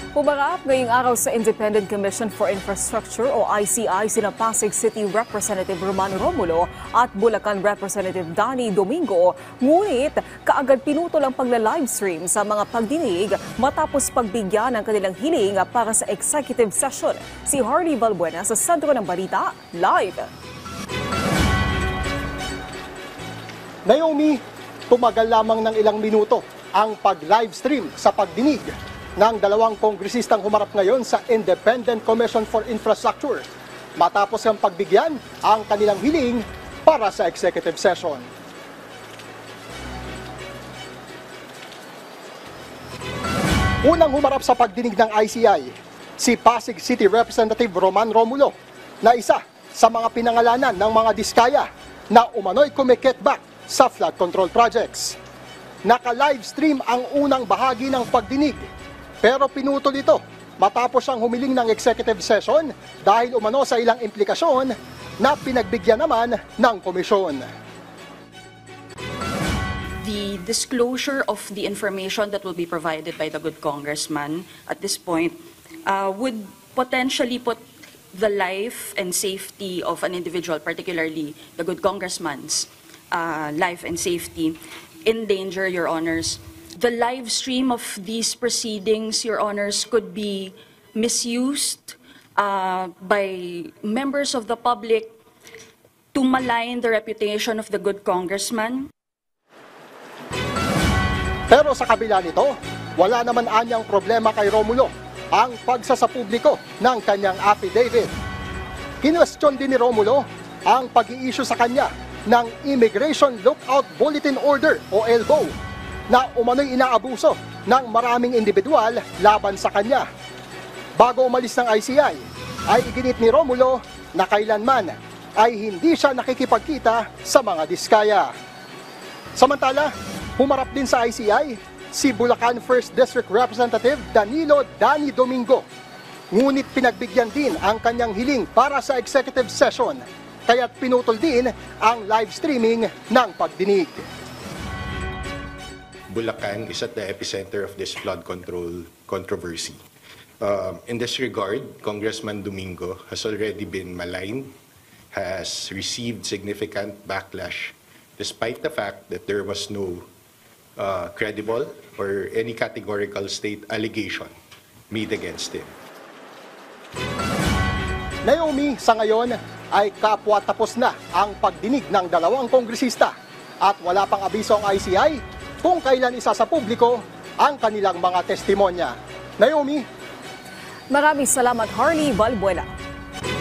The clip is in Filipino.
Pumarap ngayong araw sa Independent Commission for Infrastructure o ICI sina Pasig City Representative Romano Romulo at Bulacan Representative Danny Domingo. Ngunit kaagad pinutol ang pagla-livestream sa mga pagdinig matapos pagbigyan ng kanilang hiling para sa executive session. Si Harley Valbuena sa sentro ng balita, live. Naomi, tumagal lamang ng ilang minuto ang pag-livestream sa pagdinig ng dalawang kongresistang humarap ngayon sa Independent Commission for Infrastructure matapos ang pagbigyan ang kanilang hiling para sa executive session. Unang humarap sa pagdinig ng ICI, si Pasig City Representative Roman Romulo na isa sa mga pinangalanan ng mga diskaya na umano'y kumiketback sa flood control projects. Naka-livestream ang unang bahagi ng pagdinig pero pinutol ito matapos siyang humiling ng executive session dahil umano sa ilang implikasyon na pinagbigyan naman ng komisyon. The disclosure of the information that will be provided by the good congressman at this point would potentially put the life and safety of an individual, particularly the good congressman's life and safety, in danger, Your Honors. The live stream of these proceedings, Your Honors, could be misused by members of the public to malign the reputation of the good congressman. Pero sa kabila nito, wala naman anyang problema kay Romulo ang pagsasapubliko ng kanyang affidavit. Kinwestiyon din ni Romulo ang pag-i-issue sa kanya ng Immigration Lookout Bulletin Order o ELBO na umano'y inaabuso ng maraming individual laban sa kanya. Bago umalis ng ICI, ay iginit ni Romulo na kailanman ay hindi siya nakikipagkita sa mga diskaya. Samantala, humarap din sa ICI si Bulacan 1st District Representative Danny Domingo. Ngunit pinagbigyan din ang kanyang hiling para sa executive session, kaya't pinutol din ang live streaming ng pagdinig. Bulacan is at the epicenter of this flood control controversy. In this regard, Congressman Domingo has already been maligned, has received significant backlash, despite the fact that there was no credible or any categorical state allegation made against him. Naomi, sa ngayon ay kapwa tapos na ang pagdinig ng dalawang kongresista at wala pang abiso ang ICI kung kailan isa sa publiko ang kanilang mga testimonya. Naomi? Maraming salamat, Harley Valbuena.